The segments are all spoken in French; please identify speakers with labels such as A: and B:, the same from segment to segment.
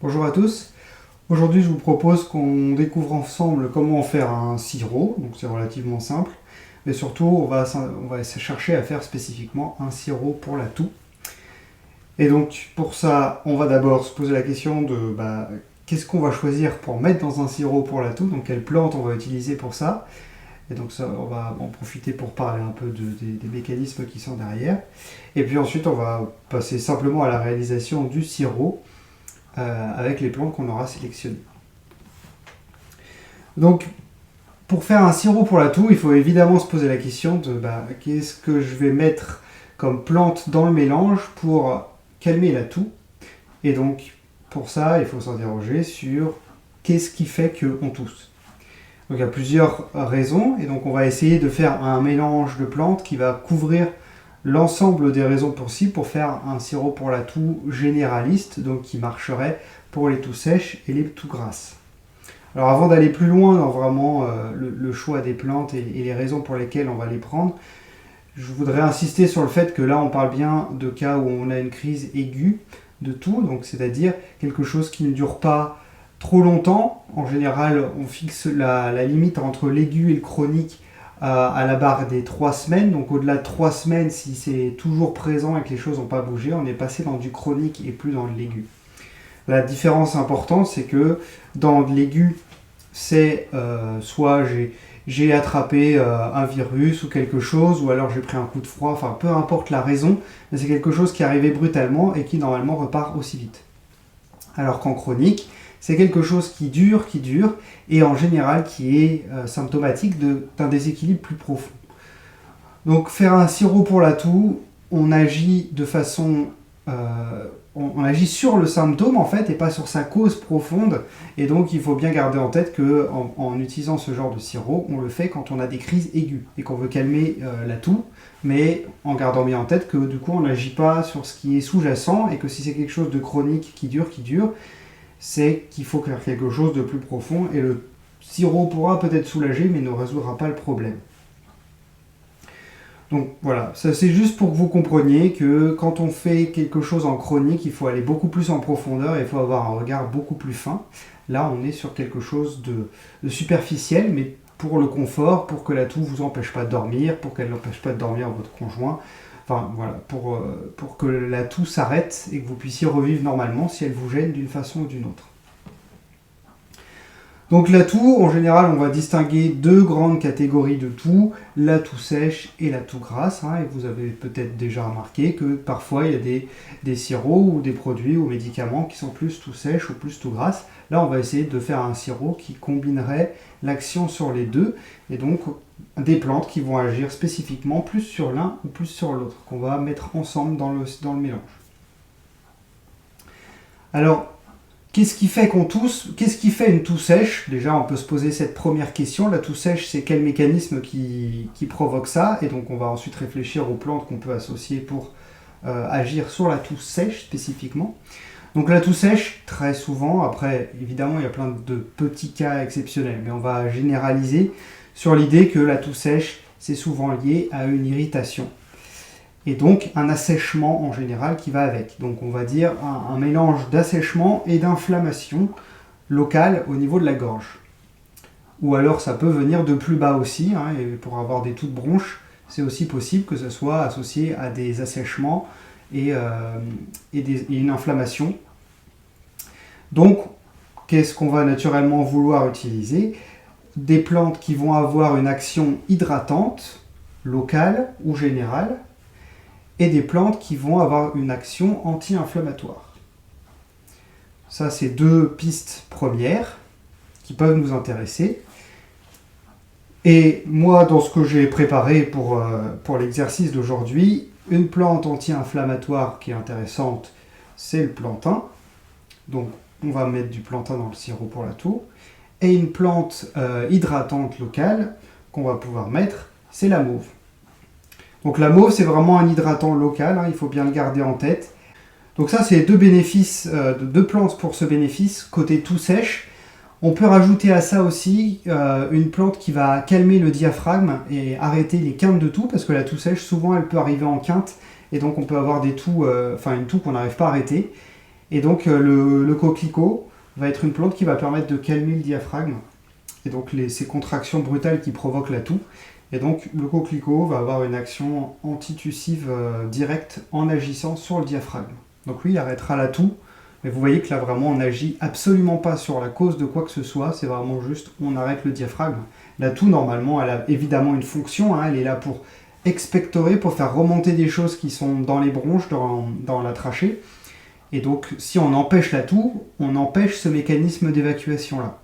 A: Bonjour à tous. Aujourd'hui, je vous propose qu'on découvre ensemble comment faire un sirop. Donc, c'est relativement simple. Mais surtout, on va essayer de chercher à faire spécifiquement un sirop pour la toux. Et donc, pour ça, on va d'abord se poser la question de qu'est-ce qu'on va choisir pour mettre dans un sirop pour la toux. Donc, quelle plante on va utiliser pour ça. Et donc, ça, on va en profiter pour parler un peu des mécanismes qui sont derrière. Et puis ensuite, on va passer simplement à la réalisation du sirop avec les plantes qu'on aura sélectionnées. Donc, pour faire un sirop pour la toux, il faut évidemment se poser la question de qu'est-ce que je vais mettre comme plante dans le mélange pour calmer la toux. Et donc, pour ça, il faut s'interroger sur qu'est-ce qui fait qu'on tousse. Donc, il y a plusieurs raisons, et donc on va essayer de faire un mélange de plantes qui va couvrir l'ensemble des raisons possibles pour faire un sirop pour la toux généraliste, donc qui marcherait pour les toux sèches et les toux grasses. Alors avant d'aller plus loin dans vraiment le choix des plantes et les raisons pour lesquelles on va les prendre, je voudrais insister sur le fait que là on parle bien de cas où on a une crise aiguë de toux, donc c'est-à-dire quelque chose qui ne dure pas trop longtemps. En général, on fixe la limite entre l'aigu et le chronique à la barre des 3 semaines. Donc au-delà de 3 semaines, si c'est toujours présent et que les choses n'ont pas bougé, on est passé dans du chronique et plus dans l'aigu. La différence importante, c'est que dans l'aigu, c'est soit j'ai attrapé un virus ou quelque chose, ou alors j'ai pris un coup de froid, enfin peu importe la raison, mais c'est quelque chose qui est arrivé brutalement et qui normalement repart aussi vite. Alors qu'en chronique, c'est quelque chose qui dure, et en général qui est symptomatique d'un déséquilibre plus profond. Donc faire un sirop pour la toux, on agit de façon... on agit sur le symptôme en fait et pas sur sa cause profonde, et donc il faut bien garder en tête que en utilisant ce genre de sirop, on le fait quand on a des crises aiguës et qu'on veut calmer la toux, mais en gardant bien en tête que du coup on n'agit pas sur ce qui est sous-jacent, et que si c'est quelque chose de chronique qui dure, c'est qu'il faut faire quelque chose de plus profond, et le sirop pourra peut-être soulager mais ne résoudra pas le problème. Donc voilà, ça c'est juste pour que vous compreniez que quand on fait quelque chose en chronique, il faut aller beaucoup plus en profondeur et il faut avoir un regard beaucoup plus fin. Là, on est sur quelque chose de superficiel, mais pour le confort, pour que la toux ne vous empêche pas de dormir, pour qu'elle n'empêche pas de dormir votre conjoint. Enfin voilà, pour que la toux s'arrête et que vous puissiez revivre normalement si elle vous gêne d'une façon ou d'une autre. Donc la toux, en général, on va distinguer deux grandes catégories de toux, la toux sèche et la toux grasse. Et vous avez peut-être déjà remarqué que parfois il y a des sirops ou des produits ou médicaments qui sont plus toux sèche ou plus toux grasse. Là, on va essayer de faire un sirop qui combinerait l'action sur les deux, et donc des plantes qui vont agir spécifiquement plus sur l'un ou plus sur l'autre, qu'on va mettre ensemble dans le mélange. Alors, qu'est-ce qui fait qu'on tousse? Qu'est-ce qui fait une toux sèche? Déjà, on peut se poser cette première question. La toux sèche, c'est quel mécanisme qui provoque ça? Et donc, on va ensuite réfléchir aux plantes qu'on peut associer pour agir sur la toux sèche spécifiquement. Donc, la toux sèche, très souvent, après, évidemment, il y a plein de petits cas exceptionnels, mais on va généraliser sur l'idée que la toux sèche, c'est souvent lié à une irritation. Et donc un assèchement en général qui va avec. Donc on va dire un mélange d'assèchement et d'inflammation locale au niveau de la gorge. Ou alors ça peut venir de plus bas aussi, et pour avoir des toux de bronche, c'est aussi possible que ce soit associé à des assèchements et une inflammation. Donc qu'est-ce qu'on va naturellement vouloir utiliser? Des plantes qui vont avoir une action hydratante, locale ou générale, et des plantes qui vont avoir une action anti-inflammatoire. Ça, c'est deux pistes premières qui peuvent nous intéresser. Et moi, dans ce que j'ai préparé pour l'exercice d'aujourd'hui, une plante anti-inflammatoire qui est intéressante, c'est le plantain. Donc, on va mettre du plantain dans le sirop pour la toux. Et une plante hydratante locale qu'on va pouvoir mettre, c'est la mauve. Donc la mauve, c'est vraiment un hydratant local, il faut bien le garder en tête. Donc ça, c'est deux bénéfices, deux plantes pour ce bénéfice, côté toux sèche. On peut rajouter à ça aussi une plante qui va calmer le diaphragme et arrêter les quintes de toux, parce que la toux sèche, souvent, elle peut arriver en quinte, et donc on peut avoir des toux, une toux qu'on n'arrive pas à arrêter. Et donc le coquelicot va être une plante qui va permettre de calmer le diaphragme et donc ces contractions brutales qui provoquent la toux. Et donc le coquelicot va avoir une action antitussive directe en agissant sur le diaphragme. Donc lui, il arrêtera la toux, mais vous voyez que là vraiment on n'agit absolument pas sur la cause de quoi que ce soit, c'est vraiment juste on arrête le diaphragme. La toux, normalement, elle a évidemment une fonction, hein, elle est là pour expectorer, pour faire remonter des choses qui sont dans les bronches, dans la trachée. Et donc si on empêche la toux, on empêche ce mécanisme d'évacuation-là.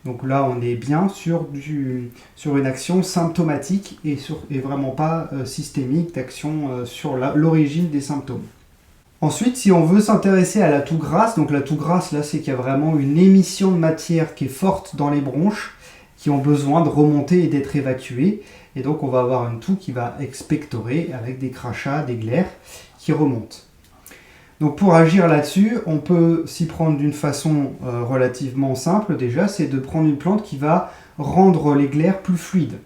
A: Donc là, on est bien sur une action symptomatique et vraiment pas systémique, d'action sur l'origine des symptômes. Ensuite, si on veut s'intéresser à la toux grasse, donc la toux grasse, là, c'est qu'il y a vraiment une émission de matière qui est forte dans les bronches, qui ont besoin de remonter et d'être évacuées. Et donc, on va avoir une toux qui va expectorer avec des crachats, des glaires qui remontent. Donc pour agir là-dessus, on peut s'y prendre d'une façon relativement simple déjà, c'est de prendre une plante qui va rendre les glaires plus fluides.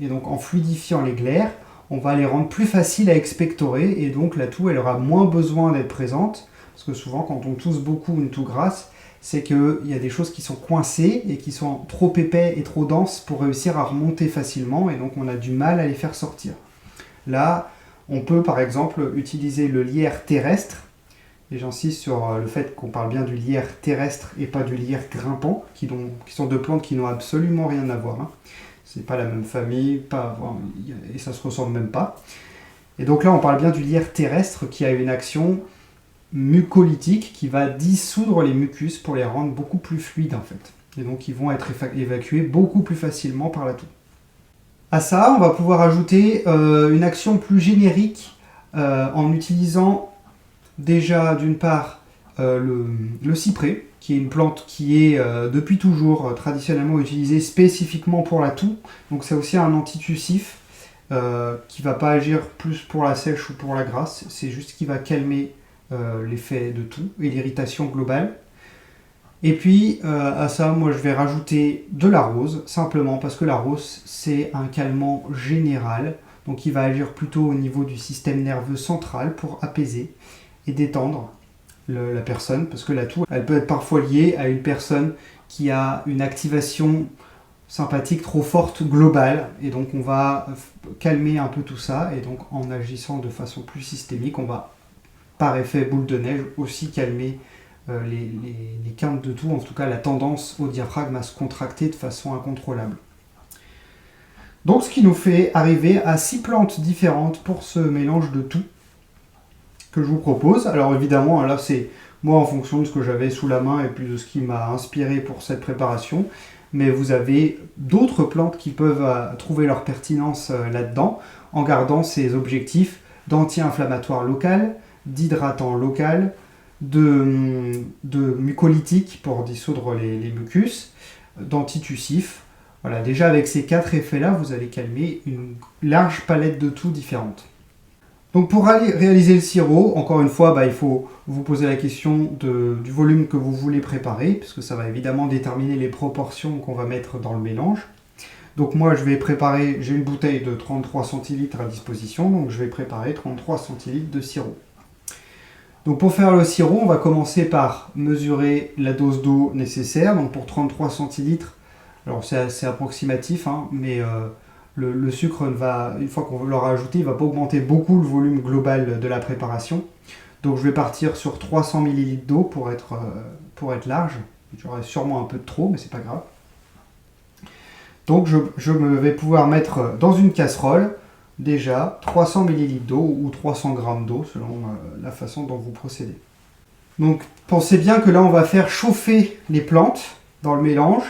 A: Et donc en fluidifiant les glaires, on va les rendre plus faciles à expectorer et donc la toux elle aura moins besoin d'être présente. Parce que souvent quand on tousse beaucoup une toux grasse, c'est qu'il y a des choses qui sont coincées et qui sont trop épais et trop denses pour réussir à remonter facilement et donc on a du mal à les faire sortir. Là, on peut par exemple utiliser le lierre terrestre. Et j'insiste sur le fait qu'on parle bien du lierre terrestre et pas du lierre grimpant, qui sont deux plantes qui n'ont absolument rien à voir. Hein. C'est pas la même famille, et ça se ressemble même pas. Et donc là, on parle bien du lierre terrestre qui a une action mucolytique qui va dissoudre les mucus pour les rendre beaucoup plus fluides en fait. Et donc ils vont être évacués beaucoup plus facilement par la toux. À ça, on va pouvoir ajouter une action plus générique en utilisant déjà, d'une part, le cyprès, qui est une plante qui est depuis toujours traditionnellement utilisée spécifiquement pour la toux. Donc c'est aussi un antitussif qui ne va pas agir plus pour la sèche ou pour la grasse. C'est juste qui va calmer l'effet de toux et l'irritation globale. Et puis à ça, moi je vais rajouter de la rose, simplement parce que la rose c'est un calmant général. Donc il va agir plutôt au niveau du système nerveux central pour apaiser et détendre la personne, parce que la toux, elle peut être parfois liée à une personne qui a une activation sympathique trop forte globale, et donc on va calmer un peu tout ça, et donc en agissant de façon plus systémique, on va, par effet boule de neige, aussi calmer les quintes de toux, en tout cas la tendance au diaphragme à se contracter de façon incontrôlable. Donc ce qui nous fait arriver à 6 plantes différentes pour ce mélange de toux que je vous propose. Alors évidemment, là c'est moi en fonction de ce que j'avais sous la main et puis de ce qui m'a inspiré pour cette préparation, mais vous avez d'autres plantes qui peuvent trouver leur pertinence là-dedans, en gardant ces objectifs d'anti-inflammatoire local, d'hydratant local, de mucolytique pour dissoudre les mucus, d'antitussif. Voilà, déjà avec ces 4 effets-là, vous allez calmer une large palette de toux différentes. Donc pour réaliser le sirop, encore une fois, il faut vous poser la question du volume que vous voulez préparer, puisque ça va évidemment déterminer les proportions qu'on va mettre dans le mélange. Donc moi je vais préparer, j'ai une bouteille de 33 centilitres à disposition, donc je vais préparer 33 centilitres de sirop. Donc pour faire le sirop, on va commencer par mesurer la dose d'eau nécessaire. Donc pour 33 centilitres, alors c'est assez approximatif, hein, mais le sucre, une fois qu'on l'aura ajouté, il ne va pas augmenter beaucoup le volume global de la préparation. Donc je vais partir sur 300 ml d'eau pour être large. J'aurai sûrement un peu de trop, mais c'est pas grave. Donc je vais pouvoir mettre dans une casserole déjà 300 ml d'eau ou 300 g d'eau selon la façon dont vous procédez. Donc pensez bien que là on va faire chauffer les plantes dans le mélange.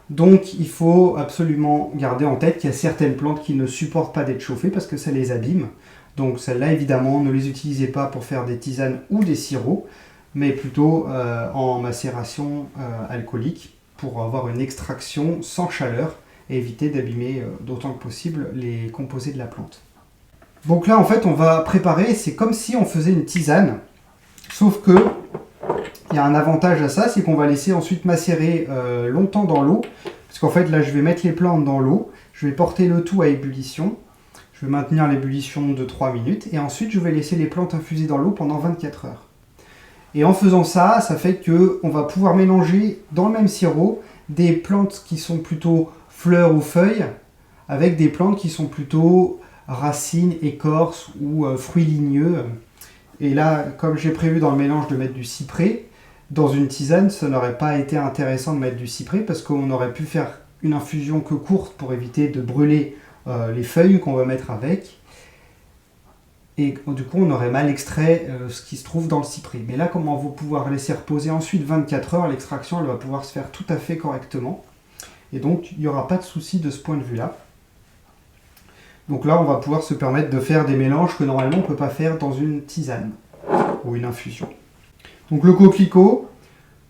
A: Donc il faut absolument garder en tête qu'il y a certaines plantes qui ne supportent pas d'être chauffées parce que ça les abîme. Donc celles-là évidemment ne les utilisez pas pour faire des tisanes ou des sirops, mais plutôt en macération alcoolique pour avoir une extraction sans chaleur et éviter d'abîmer d'autant que possible les composés de la plante. Donc là en fait on va préparer, c'est comme si on faisait une tisane, sauf que il y a un avantage à ça, c'est qu'on va laisser ensuite macérer longtemps dans l'eau, parce qu'en fait là je vais mettre les plantes dans l'eau, je vais porter le tout à ébullition, je vais maintenir l'ébullition de 3 minutes, et ensuite je vais laisser les plantes infuser dans l'eau pendant 24 heures. Et en faisant ça, ça fait qu'on va pouvoir mélanger dans le même sirop des plantes qui sont plutôt fleurs ou feuilles avec des plantes qui sont plutôt racines, écorces ou fruits ligneux. Et là, comme j'ai prévu dans le mélange de mettre du cyprès, dans une tisane, ça n'aurait pas été intéressant de mettre du cyprès parce qu'on aurait pu faire une infusion que courte pour éviter de brûler les feuilles qu'on va mettre avec. Et du coup, on aurait mal extrait ce qui se trouve dans le cyprès. Mais là, comme on va pouvoir laisser reposer ensuite 24 heures, l'extraction elle va pouvoir se faire tout à fait correctement. Et donc, il n'y aura pas de souci de ce point de vue-là. Donc là, on va pouvoir se permettre de faire des mélanges que normalement on ne peut pas faire dans une tisane ou une infusion. Donc le coquelicot,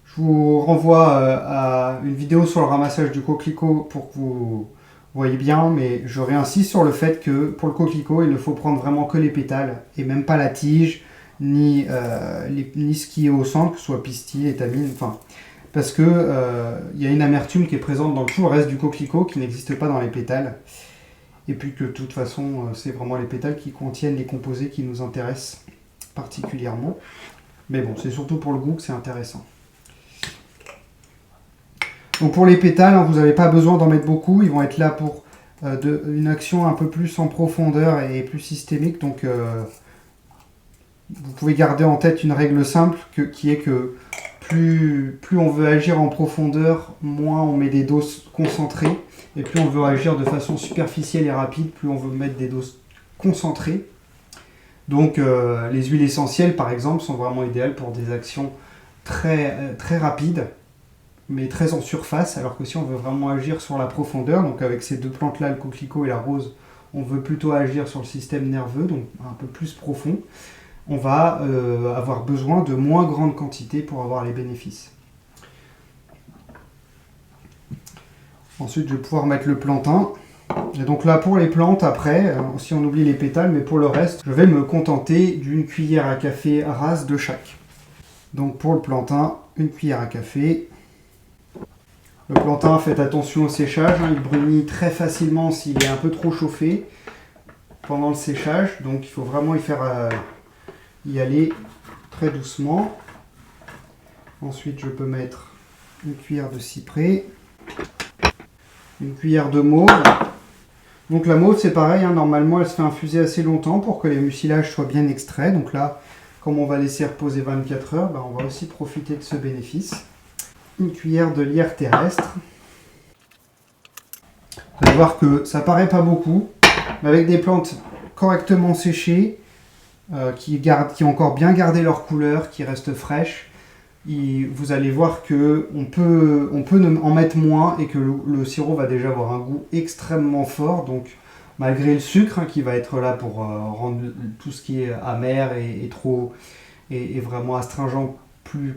A: je vous renvoie à une vidéo sur le ramassage du coquelicot pour que vous voyez bien, mais je réinsiste sur le fait que pour le coquelicot, il ne faut prendre vraiment que les pétales et même pas la tige, ni ce qui est au centre, que ce soit pistil, étamine, enfin, parce que y a une amertume qui est présente dans tout le reste du coquelicot qui n'existe pas dans les pétales. Et puis que de toute façon, c'est vraiment les pétales qui contiennent les composés qui nous intéressent particulièrement. Mais bon, c'est surtout pour le goût que c'est intéressant. Donc pour les pétales, hein, vous n'avez pas besoin d'en mettre beaucoup. Ils vont être là pour une action un peu plus en profondeur et plus systémique. Donc vous pouvez garder en tête une règle simple qui est que plus on veut agir en profondeur, moins on met des doses concentrées. Et plus on veut agir de façon superficielle et rapide, plus on veut mettre des doses concentrées. Donc les huiles essentielles, par exemple, sont vraiment idéales pour des actions très rapides, mais très en surface, alors que si on veut vraiment agir sur la profondeur, donc avec ces deux plantes-là, le coquelicot et la rose, on veut plutôt agir sur le système nerveux, donc un peu plus profond, on va avoir besoin de moins grandes quantités pour avoir les bénéfices. Ensuite, je vais pouvoir mettre le plantain. Et donc là, pour les plantes, après, si on oublie les pétales, mais pour le reste, je vais me contenter d'une cuillère à café rase de chaque. Donc pour le plantain, une cuillère à café. Le plantain, faites attention au séchage, hein, il brunit très facilement s'il est un peu trop chauffé pendant le séchage. Donc il faut vraiment y aller très doucement. Ensuite, je peux mettre une cuillère de cyprès. Une cuillère de mauve. Donc la mauve c'est pareil, hein, normalement elle se fait infuser assez longtemps pour que les mucilages soient bien extraits. Donc là, comme on va laisser reposer 24 heures, on va aussi profiter de ce bénéfice. Une cuillère de lierre terrestre. Vous allez voir que ça paraît pas beaucoup, mais avec des plantes correctement séchées, qui ont encore bien gardé leur couleur, qui restent fraîches, vous allez voir qu'on peut en mettre moins et que le sirop va déjà avoir un goût extrêmement fort. Donc malgré le sucre, hein, qui va être là pour rendre tout ce qui est amer et vraiment astringent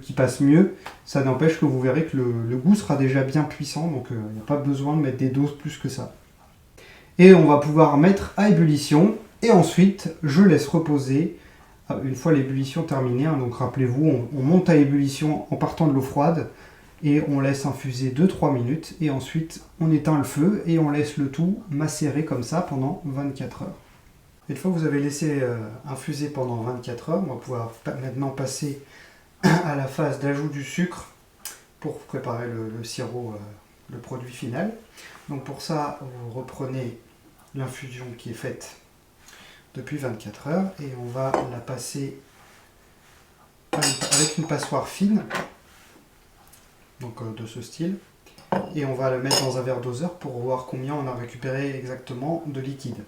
A: qui passe mieux, ça n'empêche que vous verrez que le goût sera déjà bien puissant. Donc il n'y a pas besoin de mettre des doses plus que ça. Et on va pouvoir mettre à ébullition et ensuite je laisse reposer. Une fois l'ébullition terminée, hein, donc rappelez-vous, on monte à ébullition en partant de l'eau froide et on laisse infuser 2-3 minutes et ensuite on éteint le feu et on laisse le tout macérer comme ça pendant 24 heures. Une fois que vous avez laissé infuser pendant 24 heures, on va pouvoir maintenant passer à la phase d'ajout du sucre pour préparer le sirop, le produit final. Donc pour ça, vous reprenez l'infusion qui est faite depuis 24 heures et on va la passer avec une passoire fine, donc de ce style, et on va la mettre dans un verre doseur pour voir combien on a récupéré exactement de liquide.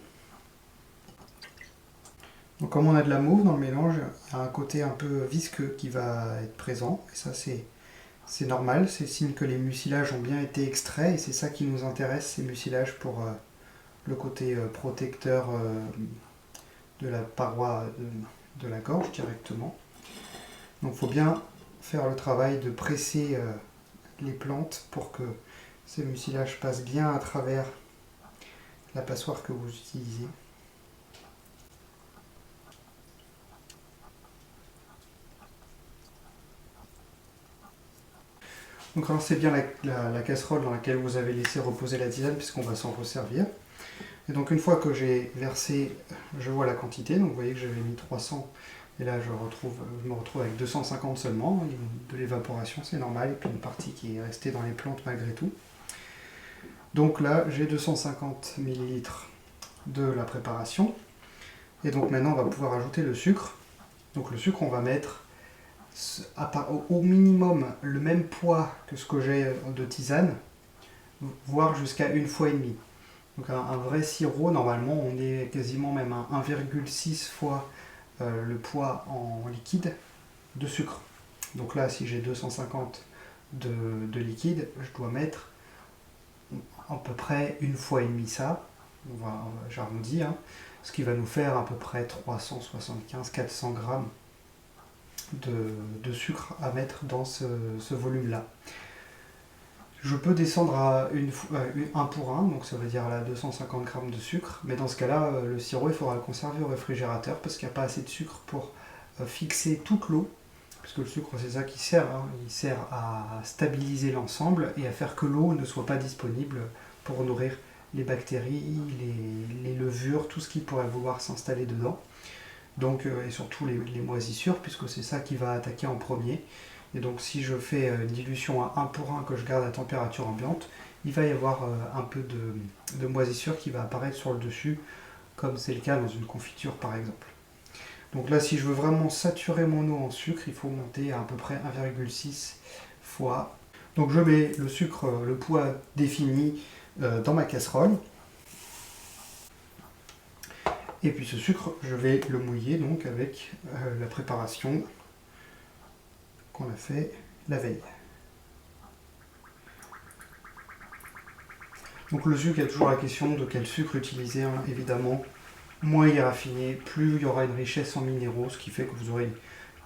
A: Donc comme on a de la mauve dans le mélange, il y a un côté un peu visqueux qui va être présent, et ça c'est normal, c'est signe que les mucilages ont bien été extraits et c'est ça qui nous intéresse, ces mucilages, pour le côté protecteur de la paroi de la gorge directement. Donc il faut bien faire le travail de presser les plantes pour que ces mucilages passent bien à travers la passoire que vous utilisez. Donc c'est bien la casserole dans laquelle vous avez laissé reposer la tisane puisqu'on va s'en resservir. Et donc une fois que j'ai versé, je vois la quantité, donc vous voyez que j'avais mis 300 Et là, je me retrouve avec 250 seulement, de l'évaporation, c'est normal, et puis une partie qui est restée dans les plantes malgré tout. Donc là, j'ai 250 ml de la préparation. Et donc maintenant, on va pouvoir ajouter le sucre. Donc le sucre, on va mettre au minimum le même poids que ce que j'ai de tisane, voire jusqu'à 1,5 fois. Donc un vrai sirop, normalement, on est quasiment même à 1,6 fois le poids en liquide de sucre. Donc là, si j'ai 250 de liquide, je dois mettre à peu près 1,5 fois ça. J'arrondis, hein, ce qui va nous faire à peu près 375-400 grammes de sucre à mettre dans ce volume-là. Je peux descendre à 1 pour 1, donc ça veut dire là 250 grammes de sucre, mais dans ce cas-là, le sirop, il faudra le conserver au réfrigérateur parce qu'il n'y a pas assez de sucre pour fixer toute l'eau, puisque le sucre, c'est ça qui sert, hein. Il sert à stabiliser l'ensemble et à faire que l'eau ne soit pas disponible pour nourrir les bactéries, les levures, tout ce qui pourrait vouloir s'installer dedans. Donc, et surtout les moisissures, puisque c'est ça qui va attaquer en premier. Et donc si je fais une dilution à 1 pour 1 que je garde à température ambiante, il va y avoir un peu de moisissure qui va apparaître sur le dessus, comme c'est le cas dans une confiture par exemple. Donc là, si je veux vraiment saturer mon eau en sucre, il faut monter à peu près 1,6 fois. Donc je mets le sucre, le poids défini dans ma casserole. Et puis ce sucre, je vais le mouiller donc avec la préparation qu'on a fait la veille. Donc le sucre, il y a toujours la question de quel sucre utiliser, hein. Évidemment, moins il est raffiné, plus il y aura une richesse en minéraux, ce qui fait que vous aurez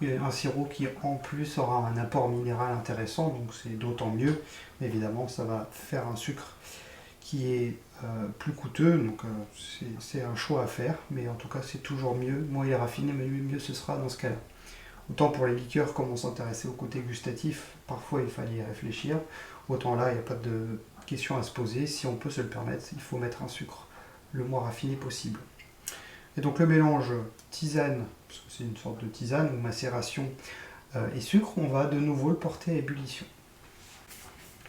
A: un sirop qui en plus aura un apport minéral intéressant, donc c'est d'autant mieux. Mais évidemment, ça va faire un sucre qui est plus coûteux, donc c'est un choix à faire, mais en tout cas c'est toujours mieux. Moins il est raffiné, mieux ce sera dans ce cas-là. Autant pour les liqueurs, comme on s'intéressait au côté gustatif, parfois il fallait y réfléchir. Autant là, il n'y a pas de question à se poser. Si on peut se le permettre, il faut mettre un sucre le moins raffiné possible. Et donc le mélange tisane, parce que c'est une sorte de tisane ou macération et sucre, on va de nouveau le porter à ébullition.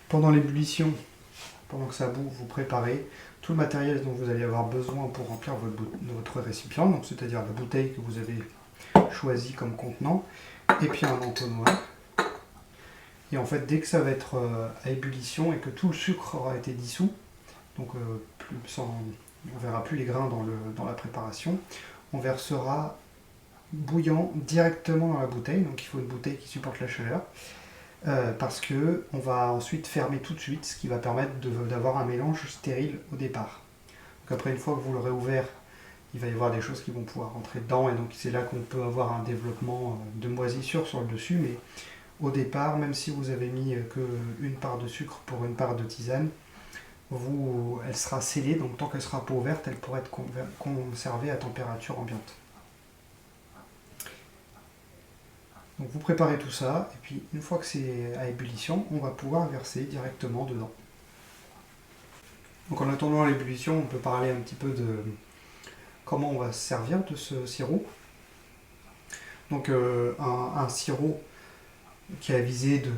A: Pendant l'ébullition, pendant que ça bout, vous préparez tout le matériel dont vous allez avoir besoin pour remplir votre récipient, donc c'est-à-dire la bouteille que vous avez choisi comme contenant, et puis un entonnoir. Et en fait, dès que ça va être à ébullition et que tout le sucre aura été dissous, donc on ne verra plus les grains dans la préparation, on versera bouillant directement dans la bouteille, donc il faut une bouteille qui supporte la chaleur, parce qu'on va ensuite fermer tout de suite, ce qui va permettre d'avoir un mélange stérile au départ. Donc après, une fois que vous l'aurez ouvert, il va y avoir des choses qui vont pouvoir rentrer dedans, et donc c'est là qu'on peut avoir un développement de moisissure sur le dessus, mais au départ, même si vous avez mis qu'une part de sucre pour une part de tisane, elle sera scellée, donc tant qu'elle ne sera pas ouverte, elle pourra être conservée à température ambiante. Donc vous préparez tout ça, et puis une fois que c'est à ébullition, on va pouvoir verser directement dedans. Donc en attendant l'ébullition, on peut parler un petit peu de comment on va se servir de ce sirop. Donc un sirop qui a visée de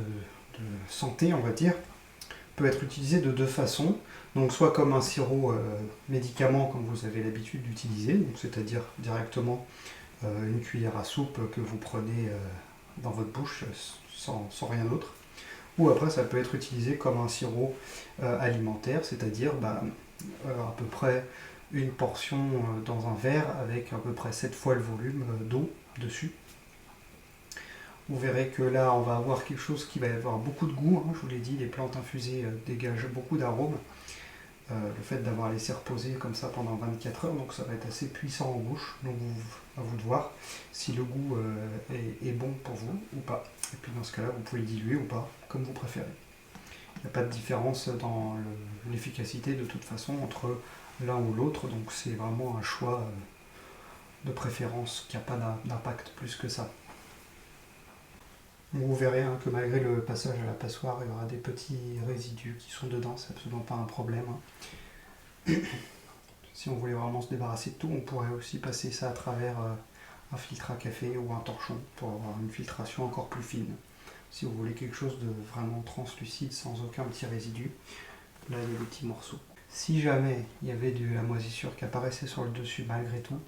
A: santé, on va dire, peut être utilisé de deux façons. Donc soit comme un sirop médicament comme vous avez l'habitude d'utiliser, c'est-à-dire directement une cuillère à soupe que vous prenez dans votre bouche sans rien d'autre. Ou après ça peut être utilisé comme un sirop alimentaire, c'est-à-dire à peu près une portion dans un verre avec à peu près 7 fois le volume d'eau dessus. Vous verrez que là, on va avoir quelque chose qui va avoir beaucoup de goût, hein. Je vous l'ai dit, les plantes infusées dégagent beaucoup d'arômes. Le fait d'avoir laissé reposer comme ça pendant 24 heures, donc ça va être assez puissant en bouche. Donc à vous de voir si le goût est bon pour vous ou pas. Et puis dans ce cas-là, vous pouvez le diluer ou pas, comme vous préférez. Il n'y a pas de différence dans l'efficacité de toute façon entre l'un ou l'autre, donc c'est vraiment un choix de préférence qui n'a pas d'impact plus que ça. Vous verrez que malgré le passage à la passoire, il y aura des petits résidus qui sont dedans, c'est absolument pas un problème. Si on voulait vraiment se débarrasser de tout, on pourrait aussi passer ça à travers un filtre à café ou un torchon pour avoir une filtration encore plus fine. Si vous voulez quelque chose de vraiment translucide sans aucun petit résidu, là il y a des petits morceaux. Si jamais il y avait de la moisissure qui apparaissait sur le dessus malgré tout,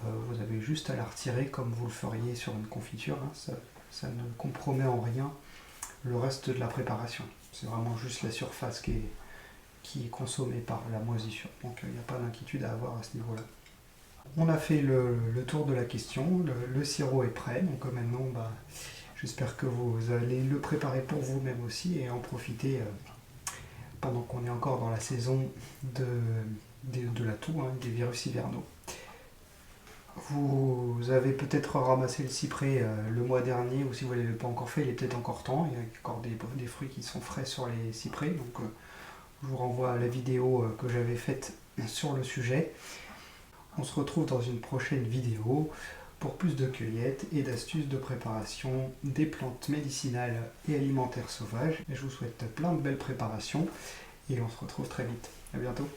A: vous avez juste à la retirer comme vous le feriez sur une confiture. Hein. Ça ne compromet en rien le reste de la préparation. C'est vraiment juste la surface qui est consommée par la moisissure. Donc il n'y a pas d'inquiétude à avoir à ce niveau-là. On a fait le tour de la question, le sirop est prêt, donc maintenant j'espère que vous allez le préparer pour vous-même aussi et en profiter pendant qu'on est encore dans la saison de la toux, hein, des virus hivernaux. Vous avez peut-être ramassé le cyprès le mois dernier, ou si vous ne l'avez pas encore fait, il est peut-être encore temps. Il y a encore des fruits qui sont frais sur les cyprès, donc je vous renvoie à la vidéo que j'avais faite sur le sujet. On se retrouve dans une prochaine vidéo pour plus de cueillettes et d'astuces de préparation des plantes médicinales et alimentaires sauvages. Et je vous souhaite plein de belles préparations et on se retrouve très vite. À bientôt.